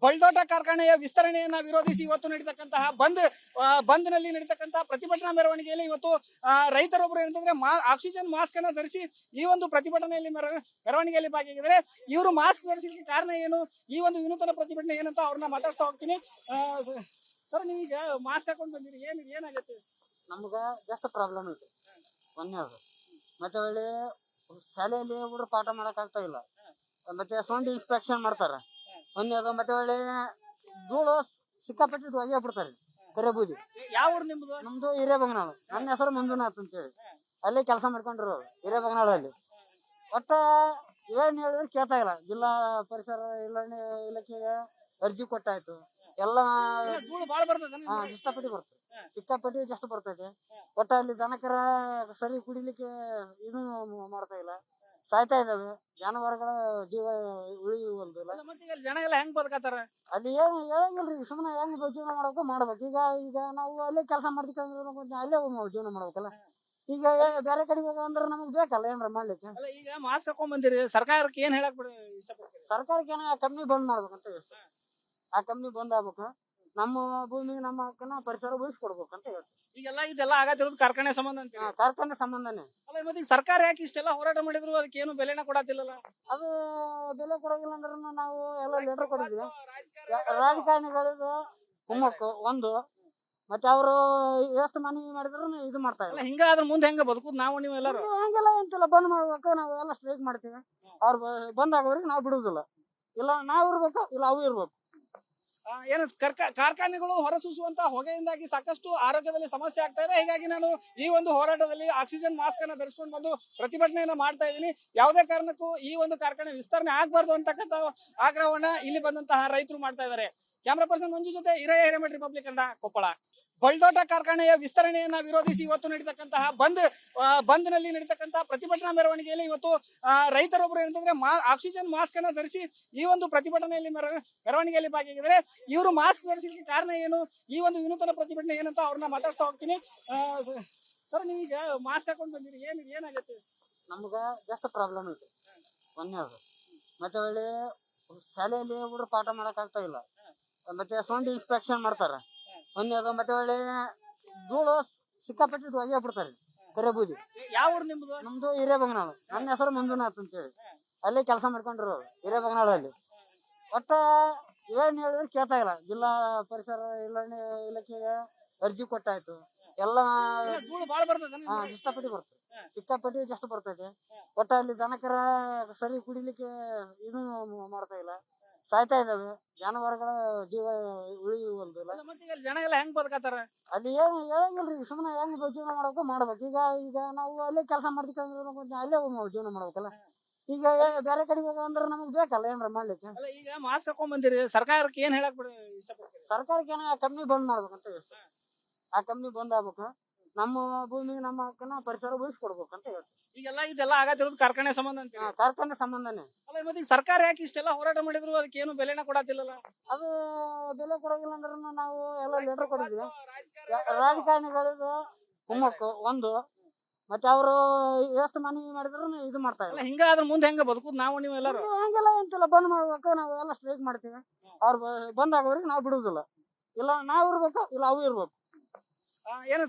ಬಲ್ಡೋಟ ಕಾರ್ಖಾನೆಯ ವಿಸ್ತರಣೆಯನ್ನ ವಿರೋಧಿಸಿ ಇವತ್ತು ನಡೀತಕ್ಕಂತಹ ಬಂದ್ನಲ್ಲಿ ನಡೀತಕ್ಕಂತಹ ಪ್ರತಿಭಟನಾ ಮೆರವಣಿಗೆಯಲ್ಲಿ ಇವತ್ತು ರೈತರೊಬ್ಬರು ಏನಂತಂದ್ರೆ ಆಕ್ಸಿಜನ್ ಮಾಸ್ಕ್ ಅನ್ನ ಧರಿಸಿ ಈ ಒಂದು ಪ್ರತಿಭಟನೆಯಲ್ಲಿ ಮೆರವಣಿಗೆಯಲ್ಲಿ ಭಾಗಿಯಾಗಿದ್ದಾರೆ. ಇವರು ಮಾಸ್ಕ್ ಧರಿಸಲಿಕ್ಕೆ ಕಾರಣ ಏನು, ಈ ಒಂದು ವಿನೂತನ ಪ್ರತಿಭಟನೆ ಏನಂತ ಅವ್ರನ್ನ ಮಾತಾಡ್ತಾ ಹೋಗ್ತೀನಿ. ಸರ್, ನೀವೀಗ ಮಾಸ್ಕ್ ಹಾಕೊಂಡು ಬಂದಿರಿ, ಏನಾಗತ್ತೆ? ನಮ್ಗ ಜಸ್ಟ್ ಪ್ರಾಬ್ಲಮ್ ಐತಿ. ಒಂದೇದು ಮತ್ತೆ ಒಳ್ಳೆ ಶಾಲೆಯಲ್ಲಿ ಹುಡುಗರು ಪಾಠ ಮಾಡಕ್ ಆಗ್ತಾ ಇಲ್ಲ. ಮತ್ತೆ ಸೌಂಡ್ ಇನ್ಸ್ಪೆಕ್ಷನ್ ಮಾಡ್ತಾರ. ಒಂದೇದು ಮತ್ತೆ ಒಳ್ಳೆ ಧೂಳು ಸಿಕ್ಕಾಪಟ್ಟಿ ಒಗೆ ಬಿಡ್ತಾರೆ. ಕರೆ ಬೂದಿ. ಯಾವ ಊರು ನಿಮ್ದು? ನಮ್ದು ಹಿರೇಬಗನಾಳು. ನನ್ನ ಹೆಸರು ಮಂಜುನಾಥ್ ಅಂತೇಳಿ. ಅಲ್ಲಿ ಕೆಲಸ ಮಾಡ್ಕೊಂಡಿರೋದು ಹಿರೇಬಗನಾಳಲ್ಲಿ. ಒಟ್ಟ ಏನ್ ಹೇಳಿದ್ರೆ ಕೇಳ್ತಾ ಇಲ್ಲ. ಜಿಲ್ಲಾ ಪರಿಸರ ಇಲಾಖೆಗೆ ಅರ್ಜಿ ಕೊಟ್ಟಾಯ್ತು. ಎಲ್ಲ ಧೂಳು ಬಾಳ ಬರ್ತದೆ. ಇಷ್ಟಪಟ್ಟಿ ಬರ್ತದೆ, ಸಿಕ್ಕಾಪಟ್ಟಿ ಜಾಸ್ತಿ ಬರ್ತೈತೆ. ಒಟ್ಟ ಅಲ್ಲಿ ದನಕರ ಸರಿ ಕುಡಿಲಿಕ್ಕೆ ಇದು ಮಾಡ್ತಾ ಇಲ್ಲ, ಸಾಯ್ತಾ ಇದಾವೆ. ಜಾನುವಾರುಗಳ ಜೀವ ಉಳಿಯುವಂತಿಲ್ಲ. ಜನ ಎಲ್ಲ ಹೆಂಗ್ ಬದುಕತ್ತಾರ ಅಲ್ಲಿ ಏನು ಹೇಳಂಗಿಲ್ರಿ. ಸುಮ್ಮನೆ ಹೆಂಗ್ ಜೀವನ ಮಾಡ್ಬೇಕು. ಈಗ ನಾವು ಅಲ್ಲೇ ಕೆಲಸ ಮಾಡ್ತೀವಿ, ಅಲ್ಲೇ ಜೀವನ ಮಾಡ್ಬೇಕಲ್ಲ. ಈಗ ಬೇರೆ ಕಡೆಗೆ ಅಂದ್ರೆ ನಮಗ್ ಬೇಕಲ್ಲ ಏನ್ರ ಮಾಡ್ಲಿಕ್ಕೆ. ಈಗ ಮಾಸ್ಕ್ ಹಾಕೊಂಡ್ ಬಂದಿರಿ, ಸರ್ಕಾರಕ್ಕೆ ಏನ್ ಹೇಳಕ್ ಇಷ್ಟಪಡ್ತೀರಿ? ಸರ್ಕಾರಕ್ಕೆ ಆ ಕಂಪ್ನಿ ಬಂದ್ ಮಾಡ್ಬೇಕಂತ. ಆ ಕಂಪ್ನಿ ಬಂದ್ ಆಗ್ಬೇಕು. ನಮ್ಮ ಭೂಮಿ ನಮ್ಮ ಹಕ್ಕನ್ನ ಪರಿಸರ ಉಳಿಸ್ಕೊಡ್ಬೇಕಂತ ಹೇಳ್ತೀವಿ. ಇದೆಲ್ಲ ಆಗತ್ತಿರೋದು ಕಾರ್ಖಾನೆ ಸಂಬಂಧ ಅಂತ. ಕಾರ್ಖಾನೆ ಸಂಬಂಧನೇ. ಮತ್ತೆ ಈಗ ಸರ್ಕಾರ ಯಾಕೆ ಇಷ್ಟೆಲ್ಲ ಹೋರಾಟ ಮಾಡಿದ್ರು, ಅದಕ್ಕೆ ಏನು ಬೆಲೆನ ಕೊಡತ್ತಿಲ್ಲಲ್ಲ? ಅದು ಬೆಲೆ ಕೊಡೋದಿಲ್ಲ ಅಂದ್ರೆ ನಾವು ಎಲ್ಲ ಲೆಟರ್ ಕೊಟ್ಟಿದ್ವಿ. ರಾಜಕಾರಣಿಗಳಿಗೂ ಕುಮ್ಮಕ್ಕು ಒಂದು, ಮತ್ತೆ ಅವರು ಎಷ್ಟು ಮನವಿ ಮಾಡಿದ್ರು ಇದು ಮಾಡ್ತಾ ಇಲ್ಲ. ಹಿಂಗಾದ್ರ ಮುಂದೆ ಹೆಂಗ ಬದುಕುದು ನಾವು ನೀವು ಎಲ್ಲರೂ? ಹಂಗೆಲ್ಲ ಎಂತೆಲ್ಲ ಬಂದ್ ಮಾಡ್ಬೇಕು. ನಾವು ಎಲ್ಲ ಸ್ಟ್ರೈಕ್ ಮಾಡ್ತೀವಿ. ಅವ್ರು ಬಂದ್ ಆಗೋರಿಗೆ ನಾವು ಬಿಡುದಿಲ್ಲ. ಇಲ್ಲ ನಾವು ಇರ್ಬೇಕು, ಇಲ್ಲ ಅವು ಇರ್ಬೇಕು. ಏನು ಕಾರ್ಖಾನೆಗಳು ಹೊರಸೂಸುವಂತ ಹೊಗೆಯಿಂದಾಗಿ ಸಾಕಷ್ಟು ಆರೋಗ್ಯದಲ್ಲಿ ಸಮಸ್ಯೆ ಆಗ್ತಾ ಇದೆ. ಹೀಗಾಗಿ ನಾನು ಈ ಒಂದು ಹೋರಾಟದಲ್ಲಿ ಆಕ್ಸಿಜನ್ ಮಾಸ್ಕ್ ಅನ್ನ ಧರಿಸಿಕೊಂಡು ಬಂದು ಪ್ರತಿಭಟನೆಯನ್ನ ಮಾಡ್ತಾ ಇದ್ದೀನಿ. ಯಾವುದೇ ಕಾರಣಕ್ಕೂ ಈ ಒಂದು ಕಾರ್ಖಾನೆ ವಿಸ್ತರಣೆ ಆಗ್ಬಾರ್ದು ಅಂತಕ್ಕಂಥ ಆಗ್ರಹವನ್ನ ಇಲ್ಲಿ ಬಂದಂತಹ ರೈತರು ಮಾಡ್ತಾ ಇದ್ದಾರೆ. ಕ್ಯಾಮರಾ ಪರ್ಸನ್ ಮಂಜು ಜೊತೆ ಹಿರೇಮಠ್, ರಿಪಬ್ಲಿಕ್ ಕನ್ನಡ, ಕೊಪ್ಪಳ. ಬಲ್ಡೋಟ ಕಾರ್ಖಾನೆಯ ವಿಸ್ತರಣೆಯನ್ನ ವಿರೋಧಿಸಿ ಇವತ್ತು ನಡೀತಕ್ಕಂತಹ ಬಂದ್ನಲ್ಲಿ ನಡೀತಕ್ಕಂತಹ ಪ್ರತಿಭಟನಾ ಮೆರವಣಿಗೆಯಲ್ಲಿ ಇವತ್ತು ರೈತರೊಬ್ಬರು ಏನಂತಂದ್ರೆ ಆಕ್ಸಿಜನ್ ಮಾಸ್ಕ್ ಅನ್ನ ಧರಿಸಿ ಈ ಒಂದು ಪ್ರತಿಭಟನೆಯಲ್ಲಿ ಮೆರವಣಿಗೆಯಲ್ಲಿ ಭಾಗಿಯಾಗಿದ್ದಾರೆ. ಇವರು ಮಾಸ್ಕ್ ಧರಿಸಲಿಕ್ಕೆ ಕಾರಣ ಏನು, ಈ ಒಂದು ವಿನೂತನ ಪ್ರತಿಭಟನೆ ಏನಂತ ಅವ್ರನ್ನ ಮಾತಾಡ್ತಾ ಹೋಗ್ತೀನಿ. ಸರ್, ನೀವೀಗ ಮಾಸ್ಕ್ ಹಾಕೊಂಡ್ ಬಂದಿರಿ, ಏನಾಗತ್ತೆ? ನಮ್ಗ ಜಸ್ಟ್ ಪ್ರಾಬ್ಲಮ್ ಐತಿ. ಒಂದೇದು ಮತ್ತೆ ಒಳ್ಳೆ ಶಾಲೆಯಲ್ಲಿ ಹುಡುಗರು ಪಾಠ ಮಾಡಕ್ ಆಗ್ತಾ ಇಲ್ಲ. ಮತ್ತೆ ಸೌಂಡ್ ಇನ್ಸ್ಪೆಕ್ಷನ್ ಮಾಡ್ತಾರ. ಒಂದೇದು ಮತ್ತೆ ಒಳ್ಳೆ ಧೂಳು ಸಿಕ್ಕಾಪಟ್ಟಿ ಒಗೆ ಬಿಡ್ತಾರೆ. ಕರೆ ಬೂದಿ. ಯಾವ ಊರು ನಿಮ್ದು? ನಮ್ದು ಹಿರೇಬಗನಾಳು. ನನ್ನ ಹೆಸರು ಮಂಜುನಾಥ್ ಅಂತೇಳಿ. ಅಲ್ಲಿ ಕೆಲಸ ಮಾಡ್ಕೊಂಡಿರೋದು ಹಿರೇಬಗನಾಳಲ್ಲಿ. ಒಟ್ಟ ಏನ್ ಹೇಳಿದ್ರೆ ಕೇಳ್ತಾ ಇಲ್ಲ. ಜಿಲ್ಲಾ ಪರಿಸರ ಇಲಾಖೆಗೆ ಅರ್ಜಿ ಕೊಟ್ಟಾಯ್ತು. ಎಲ್ಲ ಧೂಳು ಬಾಳ ಬರ್ತದೆ. ಇಷ್ಟಪಟ್ಟಿ ಬರ್ತದೆ, ಸಿಕ್ಕಾಪಟ್ಟಿ ಜಾಸ್ತಿ ಬರ್ತೈತೆ. ಒಟ್ಟ ಅಲ್ಲಿ ದನಕರ ಸರಿ ಕುಡಿಲಿಕ್ಕೆ ಇದು ಮಾಡ್ತಾ ಇಲ್ಲ, ಸಾಯ್ತಾ ಇದಾವೆ. ಜಾನುವಾರುಗಳ ಜೀವ ಉಳಿಯುವಂತಿಲ್ಲ. ಜನ ಎಲ್ಲ ಹೆಂಗ್ ಬದುಕತ್ತಾರ? ಅಲ್ಲಿ ಏನು ಹೇಳಂಗಿಲ್ರಿ. ಸುಮ್ಮನೆ ಹೆಂಗ್ ಜೀವನ ಮಾಡ್ಬೇಕು. ಈಗ ನಾವು ಅಲ್ಲೇ ಕೆಲಸ ಮಾಡ್ತೀವಿ, ಅಲ್ಲೇ ಜೀವನ ಮಾಡ್ಬೇಕಲ್ಲ. ಈಗ ಬೇರೆ ಕಡೆಗೆ ಅಂದ್ರೆ ನಮಗ್ ಬೇಕಲ್ಲ ಏನ್ರ ಮಾಡ್ಲಿಕ್ಕೆ. ಈಗ ಮಾಸ್ಕ್ ಹಾಕೊಂಡ್ ಬಂದಿರಿ, ಸರ್ಕಾರಕ್ಕೆ ಏನ್ ಹೇಳಕ್ ಇಷ್ಟಪಡ್ತೀರಿ? ಸರ್ಕಾರಕ್ಕೆ ಆ ಕಂಪ್ನಿ ಬಂದ್ ಮಾಡ್ಬೇಕಂತ. ಆ ಕಂಪ್ನಿ ಬಂದ್ ಆಗ್ಬೇಕು. ನಮ್ಮ ಭೂಮಿ ನಮ್ಮ ಹಕ್ಕನ್ನ ಪರಿಸರ ಉಳಿಸ್ಕೊಡ್ಬೇಕಂತ ಹೇಳ್ತೀವಿ. ಇದೆಲ್ಲ ಆಗತ್ತಿರೋದು ಕಾರ್ಖಾನೆ ಸಂಬಂಧ ಅಂತ. ಕಾರ್ಖಾನೆ ಸಂಬಂಧನೇ. ಮತ್ತೆ ಈಗ ಸರ್ಕಾರ ಯಾಕೆ ಇಷ್ಟೆಲ್ಲ ಹೋರಾಟ ಮಾಡಿದ್ರು, ಅದಕ್ಕೆ ಏನು ಬೆಲೆನ ಕೊಡತ್ತಿಲ್ಲಲ್ಲ? ಅದು ಬೆಲೆ ಕೊಡೋದಿಲ್ಲ ಅಂದ್ರೆ ನಾವು ಎಲ್ಲ ಲೆಟರ್ ಕೊಟ್ಟಿದ್ವಿ. ರಾಜಕಾರಣಿಗಳಿಗೂ ಕುಮ್ಮಕ್ಕು ಒಂದು, ಮತ್ತೆ ಅವರು ಎಷ್ಟು ಮನವಿ ಮಾಡಿದ್ರು ಇದು ಮಾಡ್ತಾ ಇಲ್ಲ. ಹಿಂಗಾದ್ರ ಮುಂದೆ ಹೆಂಗ ಬದುಕುದು ನಾವು ನೀವು ಎಲ್ಲರೂ? ಹಂಗೆಲ್ಲ ಎಂತೆಲ್ಲ ಬಂದ್ ಮಾಡ್ಬೇಕು. ನಾವು ಎಲ್ಲ ಸ್ಟ್ರೈಕ್ ಮಾಡ್ತೀವಿ. ಅವ್ರು ಬಂದ್ ಆಗೋರಿಗೆ ನಾವು ಬಿಡುದಿಲ್ಲ. ಇಲ್ಲ ನಾವು ಇರ್ಬೇಕು, ಇಲ್ಲ ಅವು ಇರ್ಬೇಕು. ಏನು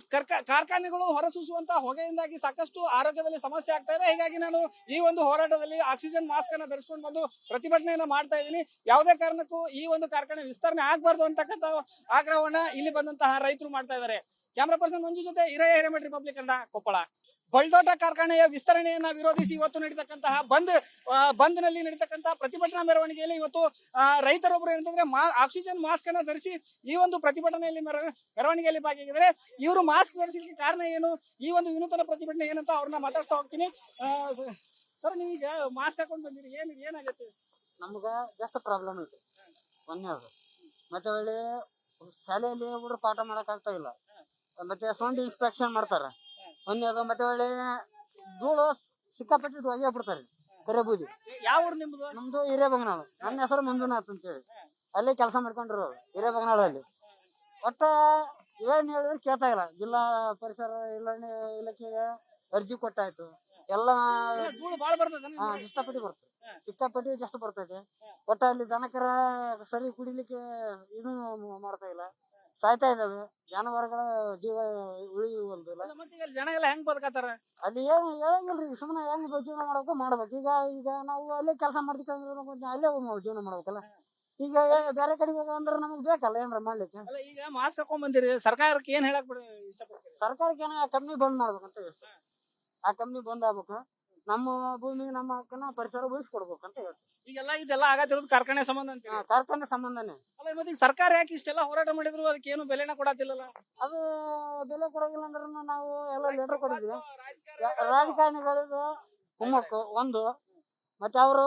ಕಾರ್ಖಾನೆಗಳು ಹೊರಸೂಸುವಂತ ಹೊಗೆಯಿಂದಾಗಿ ಸಾಕಷ್ಟು ಆರೋಗ್ಯದಲ್ಲಿ ಸಮಸ್ಯೆ ಆಗ್ತಾ ಇದೆ. ಹೀಗಾಗಿ ನಾನು ಈ ಒಂದು ಹೋರಾಟದಲ್ಲಿ ಆಕ್ಸಿಜನ್ ಮಾಸ್ಕ್ ಅನ್ನ ಧರಿಸಿಕೊಂಡು ಬಂದು ಪ್ರತಿಭಟನೆಯನ್ನ ಮಾಡ್ತಾ ಇದ್ದೀನಿ. ಯಾವುದೇ ಕಾರಣಕ್ಕೂ ಈ ಒಂದು ಕಾರ್ಖಾನೆ ವಿಸ್ತರಣೆ ಆಗ್ಬಾರ್ದು ಅಂತಕ್ಕಂಥ ಆಗ್ರಹವನ್ನ ಇಲ್ಲಿ ಬಂದಂತಹ ರೈತರು ಮಾಡ್ತಾ ಇದ್ದಾರೆ. ಕ್ಯಾಮರಾ ಪರ್ಸನ್ ಮಂಜು ಜೊತೆ ಹಿರೇಮಠ್, ರಿಪಬ್ಲಿಕ್ ಕನ್ನಡ, ಕೊಪ್ಪಳ. ಬಲ್ಡೋಟ ಕಾರ್ಖಾನೆಯ ವಿಸ್ತರಣೆಯನ್ನ ವಿರೋಧಿಸಿ ಇವತ್ತು ನಡೀತಕ್ಕಂತಹ ಬಂದ್ನಲ್ಲಿ ನಡೀತಕ್ಕಂತಹ ಪ್ರತಿಭಟನಾ ಮೆರವಣಿಗೆಯಲ್ಲಿ ಇವತ್ತು ರೈತರೊಬ್ಬರು ಏನಂತಂದ್ರೆ ಆಕ್ಸಿಜನ್ ಮಾಸ್ಕ್ ಅನ್ನ ಧರಿಸಿ ಈ ಒಂದು ಪ್ರತಿಭಟನೆಯಲ್ಲಿ ಮೆರವಣಿಗೆಯಲ್ಲಿ ಭಾಗಿಯಾಗಿದ್ದಾರೆ. ಇವರು ಮಾಸ್ಕ್ ಧರಿಸಲಿಕ್ಕೆ ಕಾರಣ ಏನು, ಈ ಒಂದು ವಿನೂತನ ಪ್ರತಿಭಟನೆ ಏನಂತ ಅವ್ರನ್ನ ಮಾತಾಡ್ತಾ ಹೋಗ್ತೀನಿ. ಸರ್, ನೀವೀಗ ಮಾಸ್ಕ್ ಹಾಕೊಂಡ್ ಬಂದಿರಿ, ಏನಾಗತ್ತೆ? ನಮ್ಗ ಜಸ್ಟ್ ಪ್ರಾಬ್ಲಮ್ ಐತಿ. ಒಂದೇದು ಮತ್ತೆ ಒಳ್ಳೆ ಶಾಲೆಯಲ್ಲಿ ಹುಡುಗರು ಪಾಠ ಮಾಡಕ್ ಆಗ್ತಾ ಇಲ್ಲ. ಮತ್ತೆ ಸೌಂಡ್ ಇನ್ಸ್ಪೆಕ್ಷನ್ ಮಾಡ್ತಾರ. ಒಂದೇದು ಮತ್ತೆ ಒಳ್ಳೆ ಧೂಳು ಸಿಕ್ಕಾಪಟ್ಟಿ ಒಗೆ ಬಿಡ್ತಾರೆ. ಕರೆ ಬೂದಿ. ಯಾವ ಊರು ನಿಮ್ದು? ನಮ್ದು ಹಿರೇಬಗನಾಳು. ನನ್ನ ಹೆಸರು ಮಂಜುನಾಥ್ ಅಂತೇಳಿ. ಅಲ್ಲಿ ಕೆಲಸ ಮಾಡ್ಕೊಂಡಿರೋದು ಹಿರೇಬಗನಾಳಲ್ಲಿ. ಒಟ್ಟ ಏನ್ ಹೇಳಿದ್ರೆ ಕೇಳ್ತಾ ಇಲ್ಲ. ಜಿಲ್ಲಾ ಪರಿಸರ ಇಲಾಖೆಗೆ ಅರ್ಜಿ ಕೊಟ್ಟಾಯ್ತು. ಎಲ್ಲ ಧೂಳು ಬಾಳ ಬರ್ತದೆ. ಇಷ್ಟಪಟ್ಟಿ ಬರ್ತದೆ, ಸಿಕ್ಕಾಪಟ್ಟೆ ಜಾಸ್ತಿ ಬರ್ತೈತೆ ಒಟ್ಟ ಅಲ್ಲಿ ದನಕರ ಸರಿ ಕುಡಿಲಿಕ್ಕೆ ಇದು ಮಾಡ್ತಾ ಇಲ್ಲ ಸಾಯ್ತಾ ಇದಾವೆ ಜಾನುವಾರುಗಳ ಜೀವ ಉಳಿಯುವಂತಿಲ್ಲ ಅಲ್ಲ, ಮತ್ತೆ ಈಗ ಜನ ಎಲ್ಲ ಹೆಂಗ್ ಬದುಕತ್ತಾರ? ಅಲ್ಲಿ ಏನು ಹೇಳಂಗಿಲ್ರಿ ಸುಮ್ಮನೆ ಹೆಂಗ್ ಜೀವನ ಮಾಡ್ಬೇಕು ಮಾಡ್ಬೇಕು ಈಗ ನಾವು ಅಲ್ಲೇ ಕೆಲಸ ಮಾಡ್ತೀವಿ ಅಲ್ಲೇ ಜೀವನ ಮಾಡ್ಬೇಕಲ್ಲ ಈಗ ಬೇರೆ ಕಡೆಗೆ ಅಂದ್ರೆ ನಮಗೆ ಬೇಕಲ್ಲ ಏನ್ರ ಮಾಡ್ಲಿಕ್ಕೆ ಅಲ್ಲ, ಈಗ ಮಾಸ್ಕ್ ಹಾಕೊಂಡ್ ಬಂದಿರಿ, ಸರ್ಕಾರಕ್ಕೆ ಏನ್ ಹೇಳಕ್ ಇಷ್ಟಪಡ್ತೀರಿ? ಸರ್ಕಾರಕ್ಕೆ ಆ ಕಂಪ್ನಿ ಬಂದ್ ಮಾಡ್ಬೇಕಂತ ಹೇಳ್ತೀವಿ. ಆ ಕಂಪ್ನಿ ಬಂದ್ ಆಗ್ಬೇಕು ನಮ್ಮ ಭೂಮಿ ನಮ್ಮ ಹಕ್ಕನ್ನ ಪರಿಸರ ಉಳಿಸ್ಕೊಡ್ಬೇಕಂತ ಹೇಳ್ತೀವಿ ಈಗೆಲ್ಲ ಇದೆಲ್ಲ ಆಗತ್ತಿರೋದು ಕಾರ್ಖಾನೆ ಸಂಬಂಧ ಅಂತೀರಿ. ಕಾರ್ಖಾನೆ ಸಂಬಂಧನೇ ಅಲ್ಲ, ಮತ್ತೆ ಈಗ ಸರ್ಕಾರ ಯಾಕೆ ಇಷ್ಟೆಲ್ಲ ಹೋರಾಟ ಮಾಡಿದ್ರು ಅದಕ್ಕೆ ಏನು ಬೆಲೆನ ಕೊಡತ್ತಿಲ್ಲಲ್ಲ? ಅದು ಬೆಲೆ ಕೊಡೋಗಿಲ್ಲ ಅಂದ್ರೆ ನಾವು ಎಲ್ಲ ಲೆಟರ್ ಕೊಟ್ಟಿದ್ವಿ ರಾಜಕಾರಣಿಗಳಿಗೂ ಕುಮ್ಮಕ್ಕು ಒಂದು ಮತ್ತೆ ಅವರು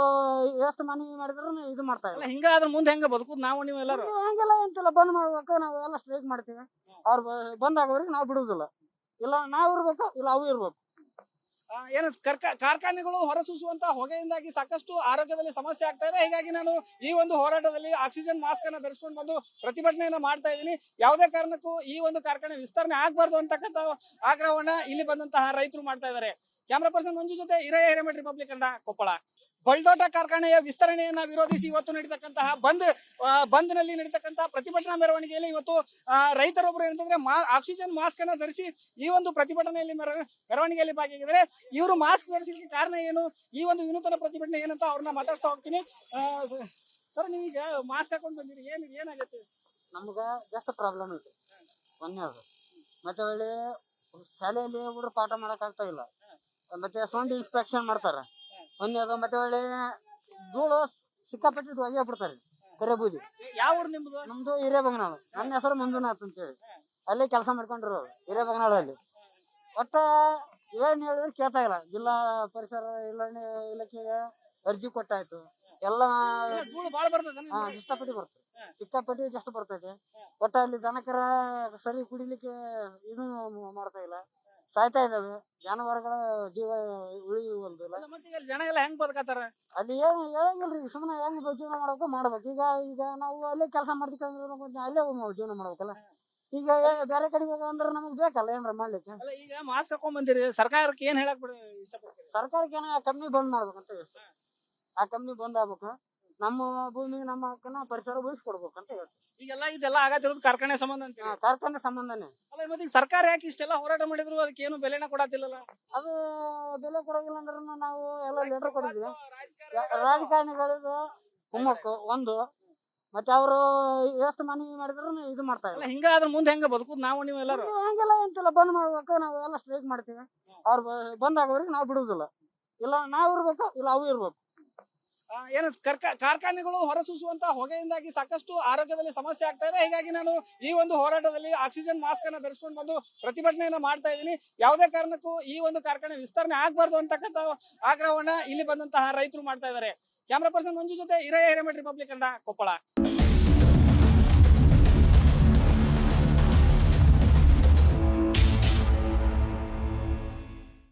ಎಷ್ಟು ಮನವಿ ಮಾಡಿದ್ರು ಇದು ಮಾಡ್ತಾ ಇಲ್ಲ ಅಲ್ಲ, ಹಿಂಗಾದ್ರ ಮುಂದೆ ಹೆಂಗ ಬದುಕುದು ನಾವು ನೀವು ಎಲ್ಲರೂ? ಹಂಗೆಲ್ಲ ಎಂತೆಲ್ಲ ಬಂದ್ ಮಾಡ್ಬೇಕು ನಾವು ಎಲ್ಲ ಸ್ಟ್ರೈಕ್ ಮಾಡ್ತೀವಿ ಅವ್ರು ಬಂದ್ ಆಗೋರಿಗೆ ನಾವು ಬಿಡುದಿಲ್ಲ ಇಲ್ಲ ನಾವ್ ಇರ್ಬೇಕು ಇಲ್ಲ ಅವು ಇರ್ಬೇಕು ಏನು ಕಾರ್ಖಾನೆಗಳು ಹೊರಸೂಸುವಂತ ಹೊಗೆಯಿಂದಾಗಿ ಸಾಕಷ್ಟು ಆರೋಗ್ಯದಲ್ಲಿ ಸಮಸ್ಯೆ ಆಗ್ತಾ ಇದೆ. ಹೀಗಾಗಿ ನಾನು ಈ ಒಂದು ಹೋರಾಟದಲ್ಲಿ ಆಕ್ಸಿಜನ್ ಮಾಸ್ಕ್ ಅನ್ನ ಧರಿಸಿಕೊಂಡು ಬಂದು ಪ್ರತಿಭಟನೆಯನ್ನ ಮಾಡ್ತಾ ಇದ್ದೀನಿ. ಯಾವುದೇ ಕಾರಣಕ್ಕೂ ಈ ಒಂದು ಕಾರ್ಖಾನೆ ವಿಸ್ತರಣೆ ಆಗ್ಬಾರ್ದು ಅಂತಕ್ಕಂಥ ಆಗ್ರಹವನ್ನ ಇಲ್ಲಿ ಬಂದಂತಹ ರೈತರು ಮಾಡ್ತಾ ಇದ್ದಾರೆ. ಕ್ಯಾಮರಾ ಪರ್ಸನ್ ಮಂಜು ಜೊತೆ ಹಿರೇಮಠ ರಿಪಬ್ಲಿಕ್ ಕನ್ನಡ, ಕೊಪ್ಪಳ. ಬಲ್ಡೋಟ ಕಾರ್ಖಾನೆಯ ವಿಸ್ತರಣೆಯನ್ನ ವಿರೋಧಿಸಿ ಇವತ್ತು ನಡೀತಕ್ಕಂತಹ ಬಂದ್ ನಲ್ಲಿ ನಡೀತಕ್ಕಂತಹ ಪ್ರತಿಭಟನಾ ಮೆರವಣಿಗೆಯಲ್ಲಿ ಇವತ್ತು ರೈತರೊಬ್ಬರು ಏನಂತಂದ್ರೆ ಆಕ್ಸಿಜನ್ ಮಾಸ್ಕ್ ಅನ್ನ ಧರಿಸಿ ಈ ಒಂದು ಪ್ರತಿಭಟನೆಯಲ್ಲಿ ಮೆರವಣಿಗೆಯಲ್ಲಿ ಭಾಗಿಯಾಗಿದ್ದಾರೆ. ಇವರು ಮಾಸ್ಕ್ ಧರಿಸಲಿಕ್ಕೆ ಕಾರಣ ಏನು, ಈ ಒಂದು ವಿನೂತನ ಪ್ರತಿಭಟನೆ ಏನಂತ ಅವ್ರನ್ನ ಮಾತಾಡ್ತಾ ಹೋಗ್ತೀನಿ. ಸರ್, ನೀವೀಗ ಮಾಸ್ಕ್ ಹಾಕೊಂಡ್ ಬಂದಿರಿ, ಏನಾಗತ್ತೆ? ನಮ್ಗ ಜಾಸ್ತಿ ಪ್ರಾಬ್ಲಮ್ ಐತಿ ಒಂದೇದು ಮತ್ತೆ ಒಳ್ಳೆ ಶಾಲೆಯಲ್ಲಿ ಹುಡುಗರು ಪಾಠ ಮಾಡಕ್ ಆಗ್ತಾ ಇಲ್ಲ ಮತ್ತೆ ಸೌಂಡ್ ಇನ್ಸ್ಪೆಕ್ಷನ್ ಮಾಡ್ತಾರ ಒಂದೇದು ಮತ್ತೆ ಒಳ್ಳೆ ಧೂಳು ಸಿಕ್ಕಾಪಟ್ಟೆ ಒಗೆ ಬಿಡ್ತಾರೆ ಕರೆ ಬೂದಿ. ಯಾವ ಊರು ನಿಮ್ದು? ನಮ್ದು ಹಿರೇಬಗನಾಳು. ನನ್ನ ಹೆಸರು ಮಂಜುನಾಥ್ ಅಂತೇಳಿ ಅಲ್ಲೇ ಕೆಲಸ ಮಾಡ್ಕೊಂಡಿರೋದು ಹಿರೇಬಗನಾಳಲ್ಲಿ. ಒಟ್ಟ ಏನ್ ಹೇಳಿದ್ರೆ ಕೇಳ್ತಾ ಇಲ್ಲ. ಜಿಲ್ಲಾ ಪರಿಸರ ಇಲಾಖೆಗೆ ಅರ್ಜಿ ಕೊಟ್ಟಾಯ್ತು ಎಲ್ಲ ಧೂಳು ಬಾಳ ಬರ್ತದೆ. ಸಿಕ್ಕಾಪಟ್ಟಿ ಬರ್ತದೆ ಸಿಕ್ಕಾಪಟ್ಟಿ ಜಾಸ್ತಿ ಬರ್ತೈತೆ ಒಟ್ಟ ಅಲ್ಲಿ ದನಕರ ಸರಿ ಕುಡಿಲಿಕ್ಕೆ ಇದು ಮಾಡ್ತಾ ಇಲ್ಲ ಸಾಯ್ತಾ ಇದಾವೆ ಜಾನುವಾರುಗಳ ಜೀವ ಉಳಿಯುವಂತಿಲ್ಲ ಮತ್ತೆ ಈಗ ಜನ ಎಲ್ಲ ಹೆಂಗ್ ಬದುಕತ್ತಾರ? ಅಲ್ಲಿ ಏನು ಹೇಳಂಗಿಲ್ರಿ ಸುಮ್ಮನೆ ಹೆಂಗ್ ಜೀವನ ಮಾಡ್ಬೇಕು ಈಗ ನಾವು ಅಲ್ಲೇ ಕೆಲಸ ಮಾಡ್ತೀವಿ ಅಲ್ಲೇ ಜೀವನ ಮಾಡ್ಬೇಕಲ್ಲ ಈಗ ಬೇರೆ ಕಡೆಗೆ ಅಂದ್ರೆ ನಮಗೆ ಬೇಕಲ್ಲ ಏನ್ರ ಮಾಡ್ಲಿಕ್ಕೆ ಅಲ್ಲ, ಈಗ ಮಾಸ್ಕ್ ಹಾಕೊಂಡ್ ಬಂದಿರಿ, ಸರ್ಕಾರಕ್ಕೆ ಏನ್ ಹೇಳಕ್ ಇಷ್ಟಪಡ್ತೀರಿ? ಸರ್ಕಾರಕ್ಕೆ ಆ ಕಂಪ್ನಿ ಬಂದ್ ಮಾಡ್ಬೇಕಂತ ಹೇಳ್ತೀವಿ. ಆ ಕಂಪ್ನಿ ಬಂದ್ ಆಗ್ಬೇಕು ನಮ್ಮ ಭೂಮಿ ನಮ್ಮ ಹಕ್ಕನ್ನ ಪರಿಸರ ಉಳಿಸ್ಕೊಡ್ಬೇಕಂತ ಹೇಳ್ತೀವಿ. ಈಗೆಲ್ಲ ಇದೆಲ್ಲ ಆಗತ್ತಿರೋದು ಕಾರ್ಖಾನೆ ಸಂಬಂಧ ಅಂತೀರಿ. ಕಾರ್ಖಾನೆ ಸಂಬಂಧನೇ ಅಲ್ಲ, ಮತ್ತೆ ಈಗ ಸರ್ಕಾರ ಯಾಕೆ ಇಷ್ಟೆಲ್ಲ ಹೋರಾಟ ಮಾಡಿದ್ರು ಅದಕ್ಕೆ ಏನು ಬೆಲೆನ ಕೊಡತ್ತಿಲ್ಲಲ್ಲ? ಅದು ಬೆಲೆ ಕೊಡೋಗಿಲ್ಲ ಅಂದ್ರೆ ನಾವು ಎಲ್ಲ ಲೆಟರ್ ಕೊಟ್ಟಿದ್ವಿ ರಾಜಕಾರಣಿಗಳಿಗೂ ಕುಮ್ಮಕ್ಕು ಒಂದು ಮತ್ತೆ ಅವರು ಎಷ್ಟು ಮನವಿ ಮಾಡಿದ್ರು ಇದು ಮಾಡ್ತಾ ಇಲ್ಲ ಅಲ್ಲ, ಹಿಂಗಾದ್ರ ಮುಂದೆ ಹೆಂಗ ಬದುಕುದು ನಾವು ನೀವು ಎಲ್ಲರೂ? ಹಂಗೆಲ್ಲ ಎಂತೆಲ್ಲ ಬಂದ್ ಮಾಡ್ಬೇಕು ನಾವು ಎಲ್ಲ ಸ್ಟ್ರೈಕ್ ಮಾಡ್ತೀವಿ ಅವ್ರು ಬಂದ್ ಆಗೋರಿಗೆ ನಾವು ಬಿಡುದಿಲ್ಲ ಇಲ್ಲ ನಾವ್ ಇರ್ಬೇಕು ಇಲ್ಲ ಅವು ಇರ್ಬೇಕು ಏನು ಕಾರ್ಖಾನೆಗಳು ಹೊರಸೂಸುವಂತ ಹೊಗೆಯಿಂದಾಗಿ ಸಾಕಷ್ಟು ಆರೋಗ್ಯದಲ್ಲಿ ಸಮಸ್ಯೆ ಆಗ್ತಾ ಇದೆ. ಹೀಗಾಗಿ ನಾನು ಈ ಒಂದು ಹೋರಾಟದಲ್ಲಿ ಆಕ್ಸಿಜನ್ ಮಾಸ್ಕ್ ಅನ್ನ ಧರಿಸಿಕೊಂಡು ಬಂದು ಪ್ರತಿಭಟನೆಯನ್ನ ಮಾಡ್ತಾ ಇದ್ದೀನಿ. ಯಾವುದೇ ಕಾರಣಕ್ಕೂ ಈ ಒಂದು ಕಾರ್ಖಾನೆ ವಿಸ್ತರಣೆ ಆಗ್ಬಾರ್ದು ಅಂತಕ್ಕಂಥ ಆಗ್ರಹವನ್ನ ಇಲ್ಲಿ ಬಂದಂತಹ ರೈತರು ಮಾಡ್ತಾ ಇದ್ದಾರೆ. ಕ್ಯಾಮರಾ ಪರ್ಸನ್ ಮಂಜು ಜೊತೆ ಹಿರೇಮಠ ರಿಪಬ್ಲಿಕ್ ಕನ್ನಡ, ಕೊಪ್ಪಳ.